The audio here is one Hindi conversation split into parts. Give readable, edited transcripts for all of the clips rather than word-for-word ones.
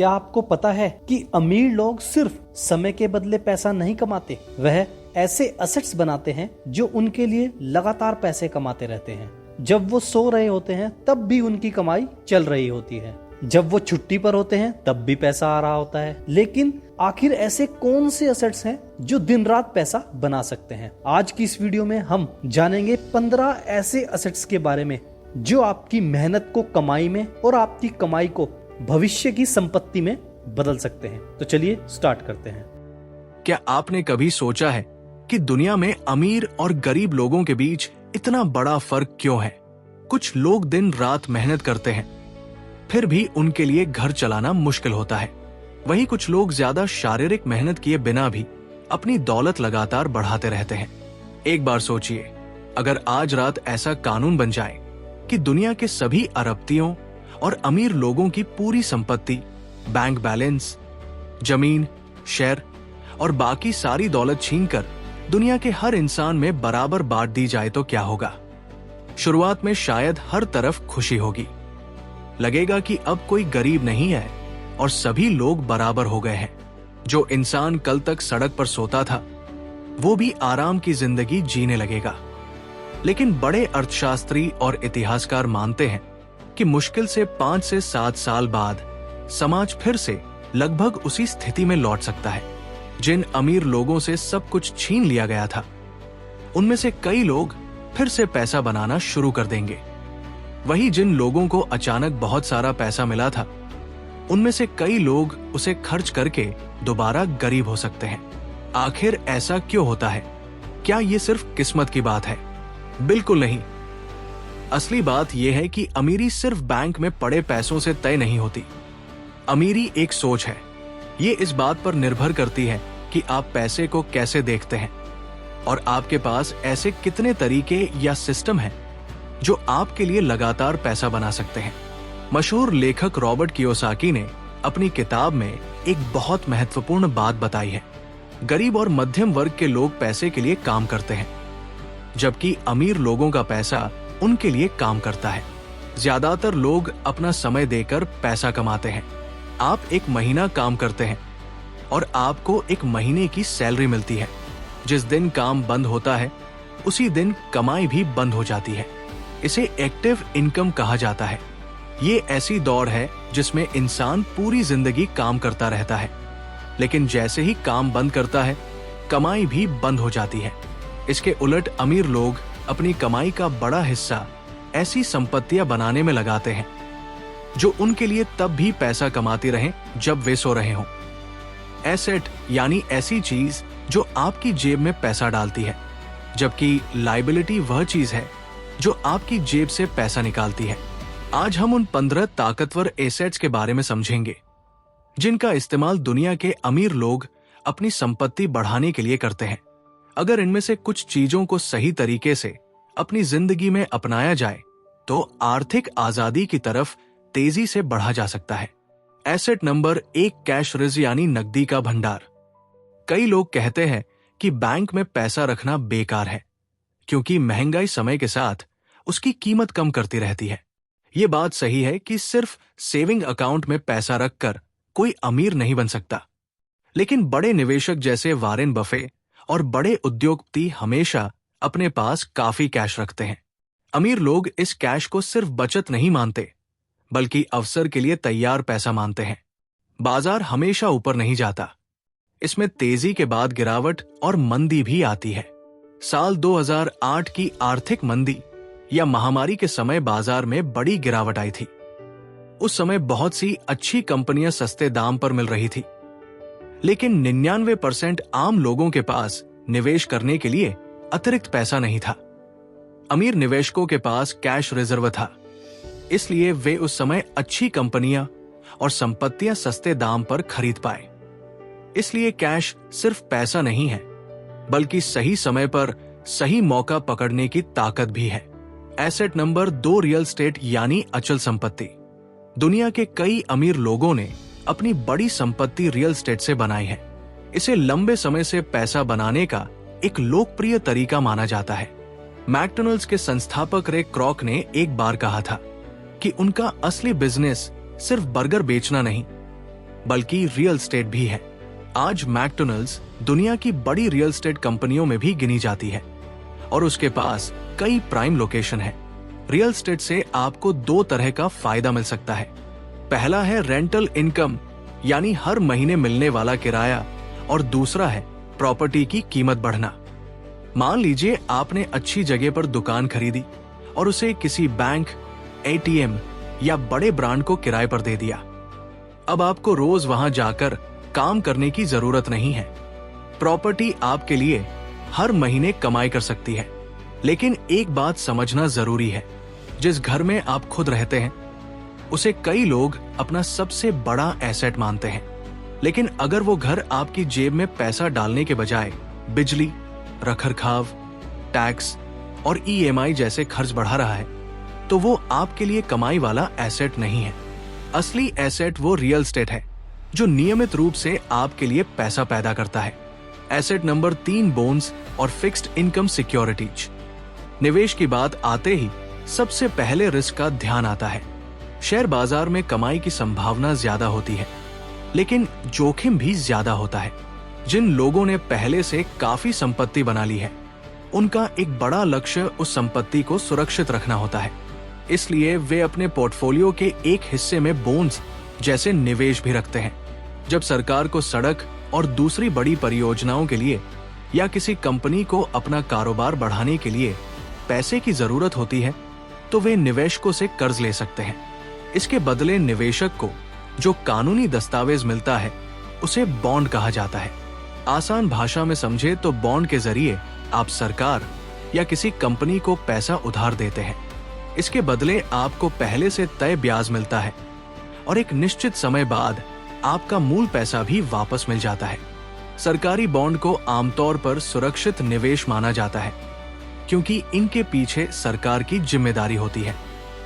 क्या आपको पता है कि अमीर लोग सिर्फ समय के बदले पैसा नहीं कमाते, वह ऐसे असेट्स बनाते हैं जो उनके लिए लगातार पैसे कमाते रहते हैं। जब वो सो रहे होते हैं तब भी उनकी कमाई चल रही होती है, जब वो छुट्टी पर होते हैं तब भी पैसा आ रहा होता है। लेकिन आखिर ऐसे कौन से असेट्स हैं जो दिन रात पैसा बना सकते हैं? आज की इस वीडियो में हम जानेंगे 15 ऐसे असेट्स के बारे में जो आपकी मेहनत को कमाई में और आपकी कमाई को भविष्य की संपत्ति में बदल सकते हैं। तो चलिए स्टार्ट करते हैं। क्या आपने कभी सोचा है कि दुनिया में अमीर और गरीब लोगों के बीच इतना बड़ा फर्क क्यों है? कुछ लोग दिन रात मेहनत करते हैं, फिर भी उनके लिए घर चलाना मुश्किल होता है। वहीं कुछ लोग ज्यादा शारीरिक मेहनत किए बिना भी अपनी दौलत लगातार बढ़ाते रहते हैं। एक बार सोचिए, अगर आज रात ऐसा कानून बन जाए कि दुनिया के सभी अरबपतियों और अमीर लोगों की पूरी संपत्ति, बैंक बैलेंस, जमीन, शेयर और बाकी सारी दौलत छीनकर दुनिया के हर इंसान में बराबर बांट दी जाए तो क्या होगा? शुरुआत में शायद हर तरफ खुशी होगी, लगेगा कि अब कोई गरीब नहीं है और सभी लोग बराबर हो गए हैं। जो इंसान कल तक सड़क पर सोता था वो भी आराम की जिंदगी जीने लगेगा। लेकिन बड़े अर्थशास्त्री और इतिहासकार मानते हैं कि मुश्किल से 5 से 7 साल बाद समाज फिर से लगभग उसी स्थिति में लौट सकता है। जिन अमीर लोगों से सब कुछ छीन लिया गया था, उनमें से कई लोग फिर से पैसा बनाना शुरू कर देंगे। वही जिन लोगों को अचानक बहुत सारा पैसा मिला था, उनमें से कई लोग उसे खर्च करके दोबारा गरीब हो सकते हैं। आखिर ऐसा क्यों होता है? क्या ये सिर्फ किस्मत की बात है? बिल्कुल नहीं। असली बात यह है कि अमीरी सिर्फ बैंक में पड़े पैसों से तय नहीं होती। अमीरी एक सोच है। ये इस बात पर निर्भर करती है कि आप पैसे को कैसे देखते हैं और आपके पास ऐसे कितने तरीके या सिस्टम हैं जो आपके लिए लगातार पैसा बना सकते हैं। मशहूर लेखक रॉबर्ट कियोसाकी ने अपनी किताब में एक बहुत महत्वपूर्ण बात बताई है। गरीब और मध्यम वर्ग के लोग पैसे के लिए काम करते हैं, जबकि अमीर लोगों का पैसा उनके लिए काम करता है। ज्यादातर लोग अपना समय देकर पैसा कमाते हैं। आप एक महीना काम करते हैं और आपको एक महीने की सैलरी मिलती है। जिस दिन काम बंद होता है उसी दिन कमाई भी बंद हो जाती है। इसे एक्टिव इनकम कहा जाता है। ये ऐसी दौड़ है जिसमें इंसान पूरी जिंदगी काम करता रहता है, लेकिन जैसे ही काम बंद करता है कमाई भी बंद हो जाती है। इसके उलट अमीर लोग अपनी कमाई का बड़ा हिस्सा ऐसी संपत्तियां बनाने में लगाते हैं जो उनके लिए तब भी पैसा कमाती रहें जब वे सो रहे हों। एसेट यानी ऐसी चीज जो आपकी जेब में पैसा डालती है, जबकि लायबिलिटी वह चीज है जो आपकी जेब से पैसा निकालती है। आज हम उन 15 ताकतवर एसेट्स के बारे में समझेंगे जिनका इस्तेमाल दुनिया के अमीर लोग अपनी संपत्ति बढ़ाने के लिए करते हैं। अगर इनमें से कुछ चीजों को सही तरीके से अपनी जिंदगी में अपनाया जाए तो आर्थिक आजादी की तरफ तेजी से बढ़ा जा सकता है। एसेट नंबर 1, कैश रिजर्व यानी नकदी का भंडार। कई लोग कहते हैं कि बैंक में पैसा रखना बेकार है क्योंकि महंगाई समय के साथ उसकी कीमत कम करती रहती है। ये बात सही है कि सिर्फ सेविंग अकाउंट में पैसा रखकर कोई अमीर नहीं बन सकता, लेकिन बड़े निवेशक जैसे वॉरेन बफे और बड़े उद्योगपति हमेशा अपने पास काफी कैश रखते हैं। अमीर लोग इस कैश को सिर्फ बचत नहीं मानते, बल्कि अवसर के लिए तैयार पैसा मानते हैं। बाजार हमेशा ऊपर नहीं जाता, इसमें तेजी के बाद गिरावट और मंदी भी आती है। साल 2008 की आर्थिक मंदी या महामारी के समय बाजार में बड़ी गिरावट आई थी। उस समय बहुत सी अच्छी कंपनियां सस्ते दाम पर मिल रही थी, लेकिन 99% आम लोगों के पास निवेश करने के लिए अतिरिक्त पैसा नहीं था। अमीर निवेशकों के पास कैश रिजर्व था, इसलिए वे उस समय अच्छी कंपनियां और संपत्तियां सस्ते दाम पर खरीद पाए। इसलिए कैश सिर्फ पैसा नहीं है, बल्कि सही समय पर सही मौका पकड़ने की ताकत भी है। एसेट नंबर 2, रियल एस्टेट यानी अचल संपत्ति। दुनिया के कई अमीर लोगों ने अपनी बड़ी संपत्ति रियल एस्टेट से बनाई है। इसे लंबे समय से पैसा बनाने का एक लोकप्रिय तरीका माना जाता है। मैकडॉनल्ड्स के संस्थापक रे क्रॉक ने एक बार कहा था कि उनका असली बिजनेस सिर्फ बर्गर बेचना नहीं, बल्कि रियल एस्टेट भी है। आज मैकडॉनल्ड्स दुनिया की बड़ी रियल एस्टेट कंपनियों में भी गिनी जाती है और उसके पास कई प्राइम लोकेशन है। रियल एस्टेट से आपको दो तरह का फायदा मिल सकता है। पहला है रेंटल इनकम, यानी हर महीने मिलने वाला किराया, और दूसरा है प्रॉपर्टी की कीमत बढ़ना। मान लीजिए आपने अच्छी जगह पर दुकान खरीदी और उसे किसी बैंक, एटीएम या बड़े ब्रांड को किराए पर दे दिया। अब आपको रोज वहां जाकर काम करने की जरूरत नहीं है। प्रॉपर्टी आपके लिए हर महीने कमाई कर सकती है। लेकिन एक बात समझना जरूरी है, जिस घर में आप खुद रहते हैं उसे कई लोग अपना सबसे बड़ा एसेट मानते हैं। लेकिन अगर वो घर आपकी जेब में पैसा डालने के बजाय बिजली, रखरखाव, टैक्स और ईएमआई जैसे खर्च बढ़ा रहा है, तो वो आपके लिए कमाई वाला एसेट नहीं है। असली एसेट वो रियल एस्टेट है जो नियमित रूप से आपके लिए पैसा पैदा करता है। एसेट नंबर 3, बोन्स और फिक्स्ड इनकम सिक्योरिटीज। निवेश की बात आते ही सबसे पहले रिस्क का ध्यान आता है। शेयर बाजार में कमाई की संभावना ज्यादा होती है, लेकिन जोखिम भी ज्यादा होता है। जिन लोगों ने पहले से काफी संपत्ति बना ली है, उनका एक बड़ा लक्ष्य उस संपत्ति को सुरक्षित रखना होता है। इसलिए वे अपने पोर्टफोलियो के एक हिस्से में बोन्स जैसे निवेश भी रखते हैं। जब सरकार को सड़क और दूसरी बड़ी परियोजनाओं के लिए या किसी कंपनी को अपना कारोबार बढ़ाने के लिए पैसे की जरूरत होती है, तो वे निवेशकों से कर्ज ले सकते हैं। इसके बदले निवेशक को जो कानूनी दस्तावेज मिलता है उसे बॉन्ड कहा जाता है। आसान भाषा में समझे तो बॉन्ड के जरिए आप सरकार या किसी कंपनी को पैसा उधार देते हैं। इसके बदले आपको पहले से तय ब्याज मिलता है और एक निश्चित समय बाद आपका मूल पैसा भी वापस मिल जाता है। सरकारी बॉन्ड को आमतौर पर सुरक्षित निवेश माना जाता है, क्योंकि इनके पीछे सरकार की जिम्मेदारी होती है।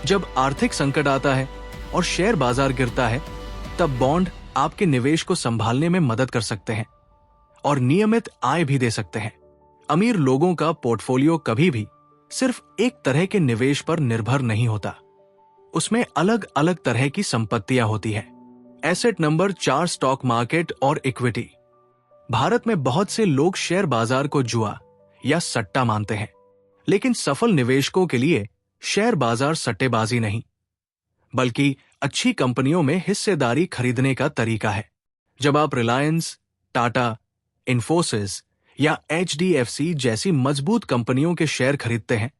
जब आर्थिक संकट आता है और शेयर बाजार गिरता है, तब बॉन्ड आपके निवेश को संभालने में मदद कर सकते हैं और नियमित आय भी दे सकते हैं। अमीर लोगों का पोर्टफोलियो कभी भी सिर्फ एक तरह के निवेश पर निर्भर नहीं होता। उसमें अलग अलग तरह की संपत्तियां होती है। एसेट नंबर 4, स्टॉक मार्केट और इक्विटी। भारत में बहुत से लोग शेयर बाजार को जुआ या सट्टा मानते हैं, लेकिन सफल निवेशकों के लिए शेयर बाजार सट्टेबाजी नहीं, बल्कि अच्छी कंपनियों में हिस्सेदारी खरीदने का तरीका है। जब आप रिलायंस, टाटा, इन्फोसिस या एचडीएफसी जैसी मजबूत कंपनियों के शेयर खरीदते हैं,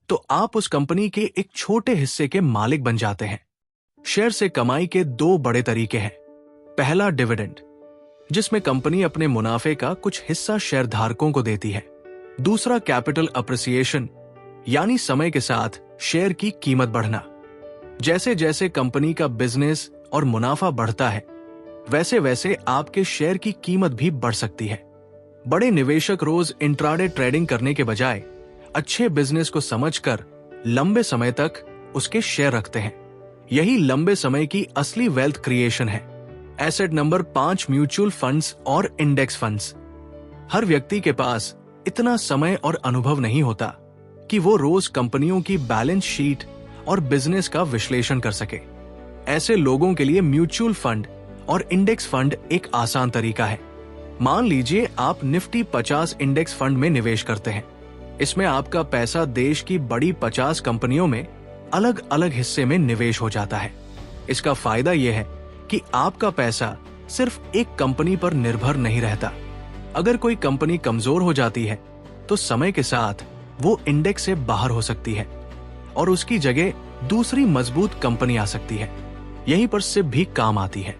तो आप उस कंपनी के एक छोटे हिस्से के मालिक बन जाते हैं। शेयर से कमाई के दो बड़े तरीके हैं। पहला, डिविडेंड, जिसमें कंपनी अपने मुनाफे का कुछ हिस्सा शेयर धारकों को देती है। दूसरा, कैपिटल अप्रिसिएशन, यानी समय के साथ शेयर की कीमत बढ़ना। जैसे जैसे कंपनी का बिजनेस और मुनाफा बढ़ता है, वैसे वैसे आपके शेयर की कीमत भी बढ़ सकती है। बड़े निवेशक रोज इंट्राडे ट्रेडिंग करने के बजाय अच्छे बिजनेस को समझकर लंबे समय तक उसके शेयर रखते हैं। यही लंबे समय की असली वेल्थ क्रिएशन है। एसेट नंबर 5, म्यूचुअल फंड्स और इंडेक्स फंड्स। हर व्यक्ति के पास इतना समय और अनुभव नहीं होता कि वो रोज कंपनियों की बैलेंस शीट और बिजनेस का विश्लेषण कर सके। ऐसे लोगों के लिए म्यूचुअल फंड और इंडेक्स फंड एक आसान तरीका है। मान लीजिए आप निफ्टी 50 इंडेक्स फंड में निवेश करते हैं। इसमें आपका पैसा देश की बड़ी 50 कंपनियों में अलग अलग हिस्से में निवेश हो जाता है। इसका फायदा यह है कि आपका पैसा सिर्फ एक कंपनी पर निर्भर नहीं रहता। अगर कोई कंपनी कमजोर हो जाती है, तो समय के साथ वो इंडेक्स से बाहर हो सकती है और उसकी जगह दूसरी मजबूत कंपनी आ सकती है। यहीं पर सिर्फ भी काम आती है।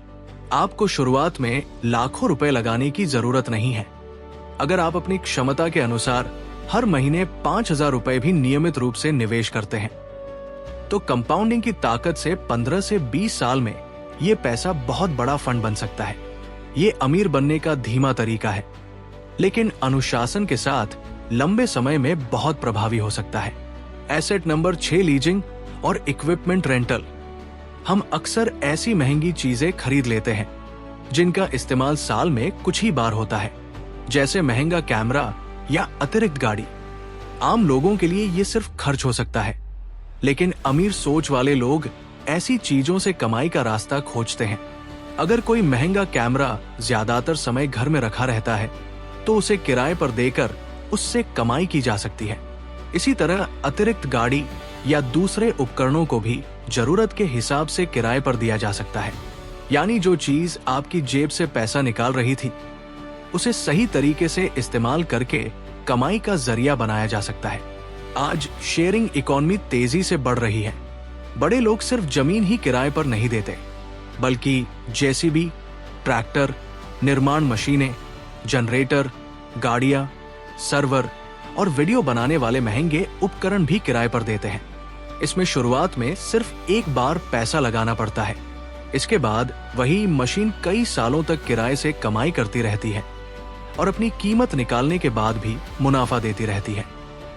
आपको शुरुआत में लाखों रुपए लगाने की जरूरत नहीं है। अगर आप अपनी क्षमता के अनुसार हर महीने 5,000 रुपए भी नियमित रूप से निवेश करते हैं, तो कंपाउंडिंग की ताकत से 15 से 20 साल में ये पैसा बहुत बड़ा फंड बन सकता है। ये अमीर बनने का धीमा तरीका है, लेकिन अनुशासन के साथ लंबे समय में बहुत प्रभावी हो सकता है। एसेट नंबर 6, लीजिंग और इक्विपमेंट रेंटल। हम अक्सर ऐसी महंगी चीजें खरीद लेते हैं जिनका इस्तेमाल साल में कुछ ही बार होता है, जैसे महंगा कैमरा या अतिरिक्त गाड़ी। आम लोगों के लिए ये सिर्फ खर्च हो सकता है, लेकिन अमीर सोच वाले लोग ऐसी चीजों से कमाई का रास्ता खोजते हैं। अगर कोई महंगा कैमरा ज्यादातर समय घर में रखा रहता है तो उसे किराए पर देकर उससे कमाई की जा सकती है। इसी तरह अतिरिक्त गाड़ी या दूसरे उपकरणों को भी जरूरत के हिसाब से किराए पर दिया जा सकता है। यानी जो चीज आपकी जेब से पैसा निकाल रही थी उसे सही तरीके से इस्तेमाल करके कमाई का जरिया बनाया जा सकता है। आज शेयरिंग इकोनॉमी तेजी से बढ़ रही है। बड़े लोग सिर्फ जमीन ही किराए पर नहीं देते, बल्कि जेसीबी, ट्रैक्टर, निर्माण मशीनें, जनरेटर, गाड़ियां, सर्वर और वीडियो बनाने वाले महंगे उपकरण भी किराए पर देते हैं। इसमें शुरुआत में सिर्फ एक बार पैसा लगाना पड़ता है। इसके बाद वही मशीन कई सालों तक किराए से कमाई करती रहती है और अपनी कीमत निकालने के बाद भी मुनाफा देती रहती है।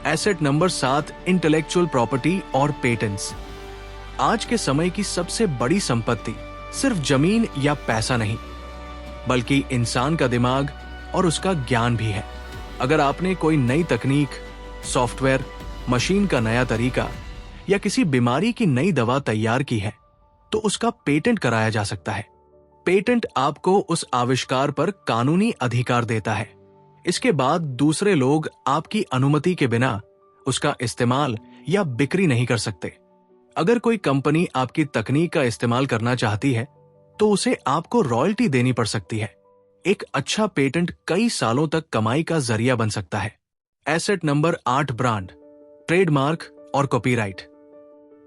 एसेट नंबर 7, इंटेलेक्चुअल प्रॉपर्टी और पेटेंट्स। आज के समय की सबसे बड़ी संपत्ति सिर्फ जमीन या पैसा नहीं, बल्कि इंसान का दिमाग और उसका ज्ञान भी है। अगर आपने कोई नई तकनीक, सॉफ्टवेयर, मशीन का नया तरीका या किसी बीमारी की नई दवा तैयार की है तो उसका पेटेंट कराया जा सकता है। पेटेंट आपको उस आविष्कार पर कानूनी अधिकार देता है। इसके बाद दूसरे लोग आपकी अनुमति के बिना उसका इस्तेमाल या बिक्री नहीं कर सकते। अगर कोई कंपनी आपकी तकनीक का इस्तेमाल करना चाहती है तो उसे आपको रॉयल्टी देनी पड़ सकती है। एक अच्छा पेटेंट कई सालों तक कमाई का जरिया बन सकता है। एसेट नंबर 8, ब्रांड, ट्रेडमार्क और कॉपीराइट।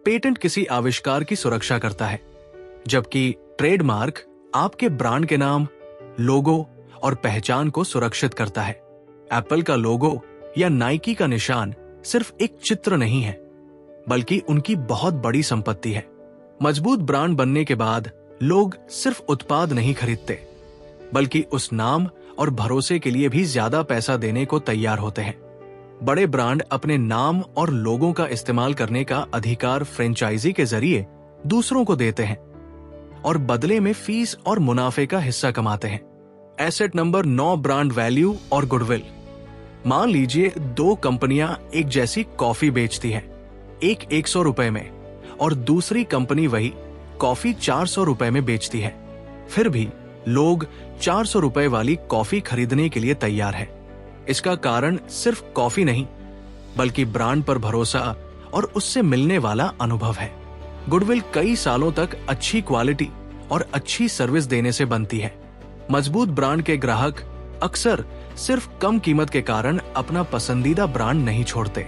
पेटेंट किसी आविष्कार की सुरक्षा करता है, जबकि ट्रेडमार्क आपके ब्रांड के नाम, लोगो और पहचान को सुरक्षित करता है। एप्पल का लोगो या नाइकी का निशान सिर्फ एक चित्र नहीं है, बल्कि उनकी बहुत बड़ी संपत्ति है। मजबूत ब्रांड बनने के बाद लोग सिर्फ उत्पाद नहीं खरीदते, बल्कि उस नाम और भरोसे के लिए भी ज्यादा पैसा देने को तैयार होते हैं। बड़े ब्रांड अपने नाम और लोगों का इस्तेमाल करने का अधिकार फ्रेंचाइजी के जरिए दूसरों को देते हैं और बदले में फीस और मुनाफे का हिस्सा कमाते हैं। एसेट नंबर 9, ब्रांड वैल्यू और गुडविल। मान लीजिए 2 कंपनियां एक जैसी कॉफी बेचती हैं, एक 100 रुपए में और दूसरी कंपनी वही कॉफी 400 रुपए में बेचती है। फिर भी लोग 400 रुपए वाली कॉफी खरीदने के लिए तैयार है। इसका कारण सिर्फ कॉफी नहीं, बल्कि ब्रांड पर भरोसा और उससे मिलने वाला अनुभव है। गुडविल कई सालों तक अच्छी क्वालिटी और अच्छी सर्विस देने से बनती है। मजबूत ब्रांड के ग्राहक अक्सर सिर्फ कम कीमत के कारण अपना पसंदीदा ब्रांड नहीं छोड़ते।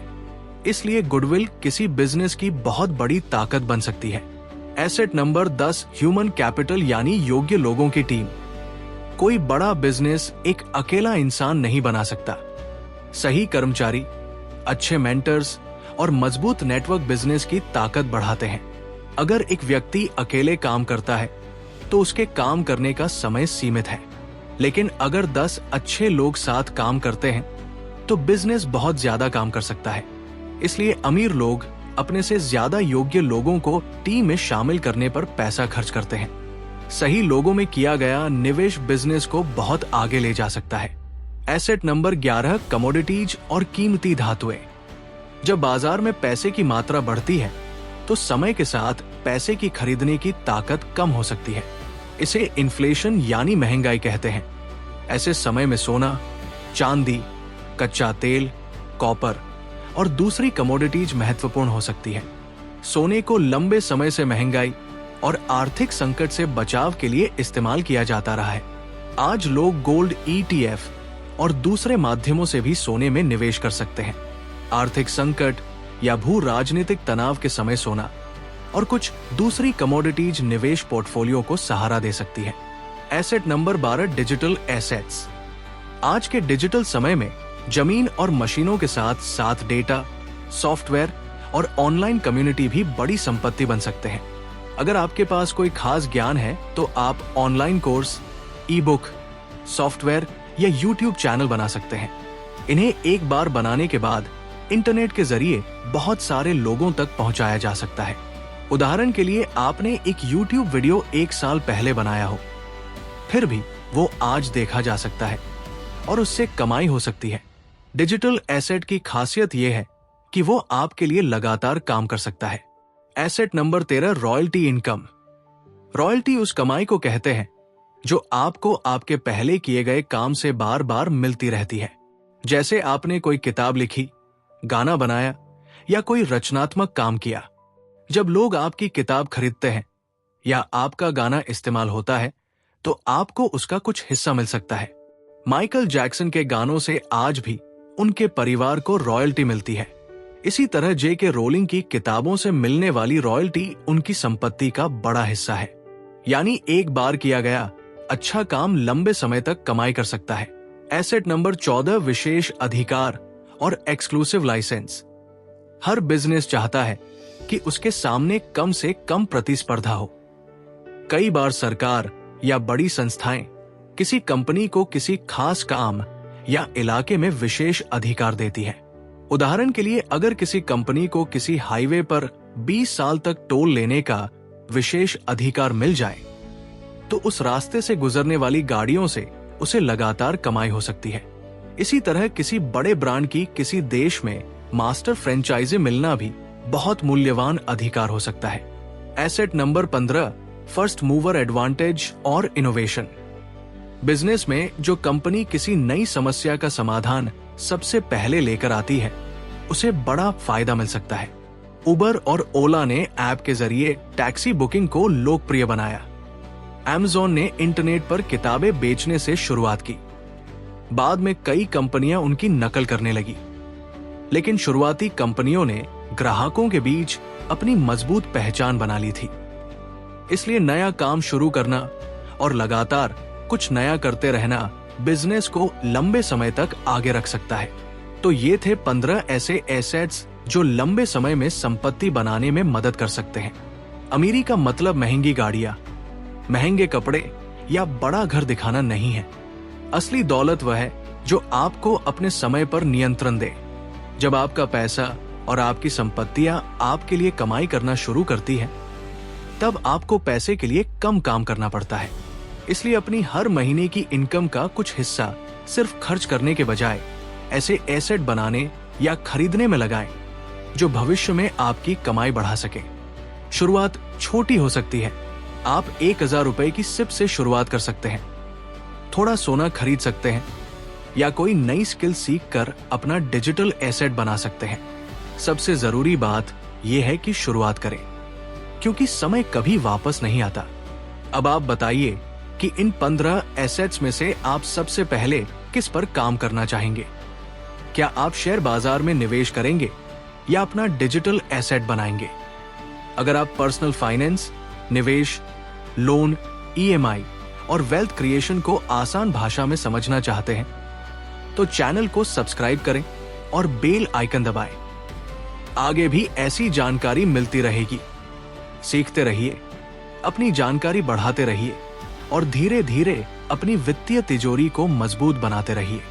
इसलिए गुडविल किसी बिजनेस की बहुत बड़ी ताकत बन सकती है। एसेट नंबर 10, ह्यूमन कैपिटल यानी योग्य लोगों की टीम। कोई बड़ा बिजनेस एक अकेला इंसान नहीं बना सकता। सही कर्मचारी, अच्छे मेंटर्स और मजबूत नेटवर्क बिजनेस की ताकत बढ़ाते हैं। अगर एक व्यक्ति अकेले काम करता है तो उसके काम करने का समय सीमित है, लेकिन अगर 10 अच्छे लोग साथ काम करते हैं तो बिजनेस बहुत ज्यादा काम कर सकता है। इसलिए अमीर लोग अपने से ज्यादा योग्य लोगों को टीम में शामिल करने पर पैसा खर्च करते हैं। सही लोगों में किया गया निवेश बिजनेस को बहुत आगे ले जा सकता है। एसेट नंबर 11, कमोडिटीज और कीमती धातुएं। जब बाजार में पैसे की मात्रा बढ़ती है तो समय के साथ पैसे की खरीदने की ताकत कम हो सकती है। इसे इन्फ्लेशन यानी महंगाई कहते हैं। ऐसे समय में सोना, चांदी, कच्चा तेल, कॉपर और दूसरी कमोडिटीज महत्वपूर्ण हो सकती है। सोने को लंबे समय से महंगाई और आर्थिक संकट से बचाव के लिए इस्तेमाल किया जाता रहा है। आज लोग गोल्ड ETF और दूसरे माध्यमों से भी सोने में निवेश कर सकते हैं। आर्थिक संकट या भू राजनीतिक तनाव के समय सोना और कुछ दूसरी कमोडिटीज निवेश पोर्टफोलियो को सहारा दे सकती है। Asset number 12, digital assets. आज के डिजिटल समय में जमीन और मशीनों के साथ साथ डेटा, सॉफ्टवेयर और ऑनलाइन कम्युनिटी भी बड़ी संपत्ति बन सकते हैं। अगर आपके पास कोई खास ज्ञान है तो आप ऑनलाइन कोर्स, ई-बुक, सॉफ्टवेयर या YouTube चैनल बना सकते हैं। इन्हें एक बार बनाने के बाद इंटरनेट के जरिए बहुत सारे लोगों तक पहुंचाया जा सकता है। उदाहरण के लिए आपने एक YouTube वीडियो 1 साल पहले बनाया हो, फिर भी वो आज देखा जा सकता है और उससे कमाई हो सकती है। डिजिटल एसेट की खासियत यह है कि वो आपके लिए लगातार काम कर सकता है। Asset number 13, royalty income. Royalty उस कमाई को कहते हैं जो आपको आपके पहले किए गए काम से बार बार मिलती रहती है। जैसे आपने कोई किताब लिखी, गाना बनाया या कोई रचनात्मक काम किया। जब लोग आपकी किताब खरीदते हैं या आपका गाना इस्तेमाल होता है तो आपको उसका कुछ हिस्सा मिल सकता है। माइकल जैक्सन के गानों से आज भी उनके परिवार को रॉयल्टी मिलती है। इसी तरह जे.के. रोलिंग की किताबों से मिलने वाली रॉयल्टी उनकी संपत्ति का बड़ा हिस्सा है। यानी एक बार किया गया अच्छा काम लंबे समय तक कमाई कर सकता है। एसेट नंबर 14, विशेष अधिकार और एक्सक्लूसिव लाइसेंस। हर बिजनेस चाहता है कि उसके सामने कम से कम प्रतिस्पर्धा हो। कई बार सरकार या बड़ी संस्थाएं किसी कंपनी को किसी खास काम या इलाके में विशेष अधिकार देती है। उदाहरण के लिए, अगर किसी कंपनी को किसी हाईवे पर 20 साल तक टोल लेने का विशेष अधिकार मिल जाए तो उस रास्ते से गुजरने वाली गाड़ियों से उसे लगातार कमाई हो सकती है। इसी तरह किसी बड़े ब्रांड की किसी देश में मास्टर फ्रेंचाइजी मिलना भी बहुत मूल्यवान अधिकार हो सकता है। Asset number 15, first mover advantage और इनोवेशन। बिजनेस में जो कंपनी किसी नई समस्या का समाधान सबसे पहले लेकर आती है उसे बड़ा फायदा मिल सकता है। उबर और ओला ने ऐप के जरिए टैक्सी बुकिंग को लोकप्रिय बनाया। Amazon ने इंटरनेट पर किताबें बेचने से शुरुआत की। बाद में कई कंपनियां उनकी नकल करने लगी, लेकिन शुरुआती कंपनियों ने ग्राहकों के बीच अपनी मजबूत पहचान बना ली थी। इसलिए नया काम शुरू करना और लगातार कुछ नया करते रहना बिजनेस को लंबे समय तक आगे रख सकता है। तो ये थे 15 ऐसे एसेट्स जो लंबे समय में संपत्ति बनाने में मदद कर सकते हैं। अमीरी का मतलब महंगी गाड़ियां, महंगे कपड़े या बड़ा घर दिखाना नहीं है। असली दौलत वह है जो आपको अपने समय पर नियंत्रण दे। जब आपका पैसा और आपकी संपत्तियां आपके लिए कमाई करना शुरू करती है, तब आपको पैसे के लिए कम काम करना पड़ता है। इसलिए अपनी हर महीने की इनकम का कुछ हिस्सा सिर्फ खर्च करने के बजाय ऐसे एसेट बनाने या खरीदने में लगाएं जो भविष्य में आपकी कमाई बढ़ा सके। शुरुआत छोटी हो सकती है। आप 1000 रुपए की सिप से शुरुआत कर सकते हैं, थोड़ा सोना खरीद सकते हैं या कोई नई स्किल सीख कर अपना डिजिटल एसेट बना सकते हैं। सबसे जरूरी बात यह है कि शुरुआत करें, क्योंकि समय कभी वापस नहीं आता। अब आप बताइए कि इन 15 एसेट्स में से आप सबसे पहले किस पर काम करना चाहेंगे? क्या आप शेयर बाजार में निवेश करेंगे या अपना डिजिटल एसेट बनाएंगे? अगर आप पर्सनल फाइनेंस, निवेश, लोन, EMI और वेल्थ क्रिएशन को आसान भाषा में समझना चाहते हैं तो चैनल को सब्सक्राइब करें और बेल आइकन दबाएं। आगे भी ऐसी जानकारी मिलती रहेगी। सीखते रहिए, अपनी जानकारी बढ़ाते रहिए और धीरे धीरे अपनी वित्तीय तिजोरी को मजबूत बनाते रहिए।